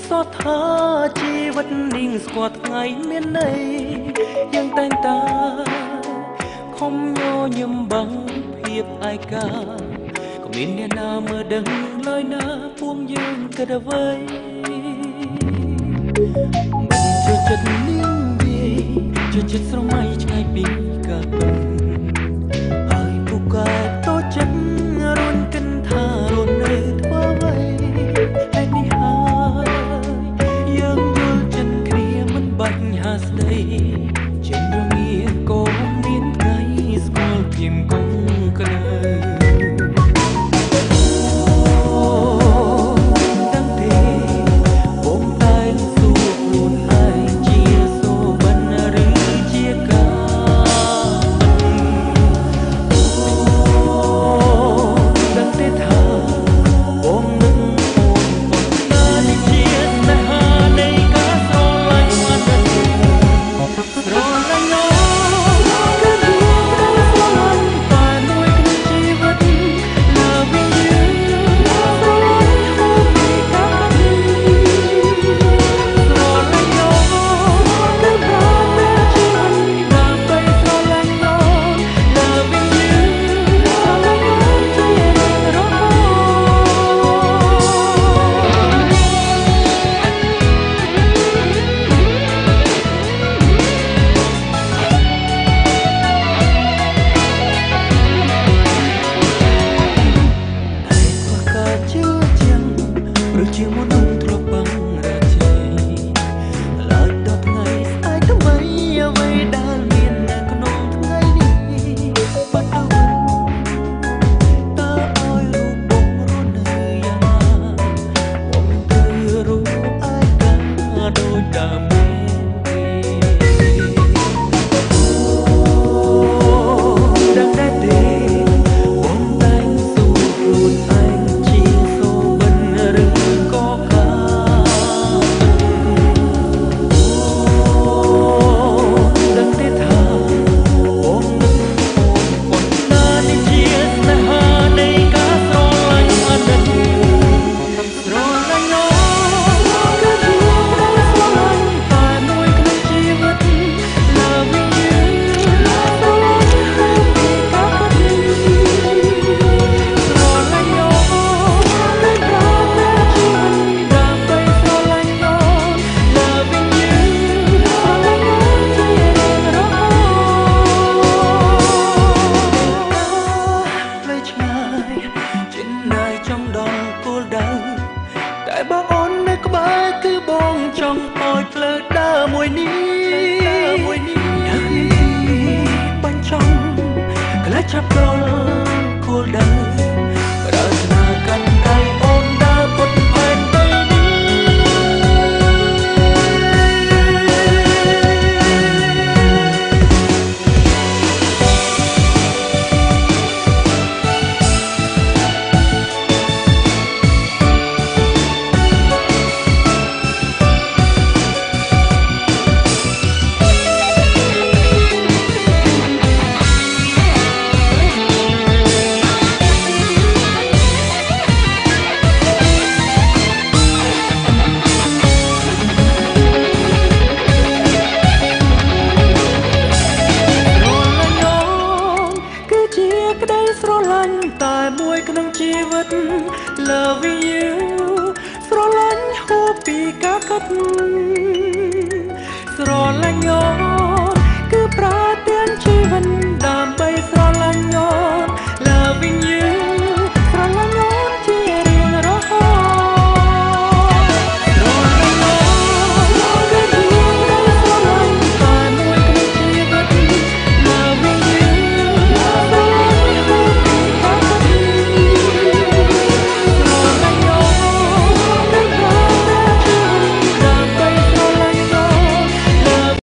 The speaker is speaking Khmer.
សោះថាជីវិតនាងស្គាល់ថ្ងៃមានន័យយ៉ាងតែងតាខំញញឹមបងភាពឯកាក៏មានអ្នកណាមើលដឹងឡើយណាពួងយើងគិតអ្វីមិនចូលចិត្តនាងវាចូលចិត្តស្រមៃឆ្ងាយពីកាពិតហើយពូកែតូចចិត្តរួនគិនថារួននៅធ្វើអ្វីហេតុនេះហើយយើងយល់ចិត្តគ្នាមិនបាច់ហាស្ដីចេញរងាក៏មានថ្ងៃស្គាល់ព្រៀងគង់ក្តៅជាមនុស្សធ្លាប់បងរាជ័យឡើយដល់ថ្ងៃស្អែកថ្មីអ្វីដែលមាននៅក្នុងថ្ងៃនេះបាត់ទៅតើឲ្យរូបបងរស់នៅយ៉ាងណាបងទៅរូបឯកាដូចដើមតែបងអូននៅក្បែរគឺបងចង់ឲ្យផ្លូវដើរមួយនេះបាញ់ចង់ក្លាចចាប់ដល់គោលដៅប្រើស្នាកាន់ដៃអូនដើរពុតផែនដីនេះតែមួយក្នុងជីវិត Loving you ស្រឡាញ់ហួសពីការគិតស្រឡាញ់ញ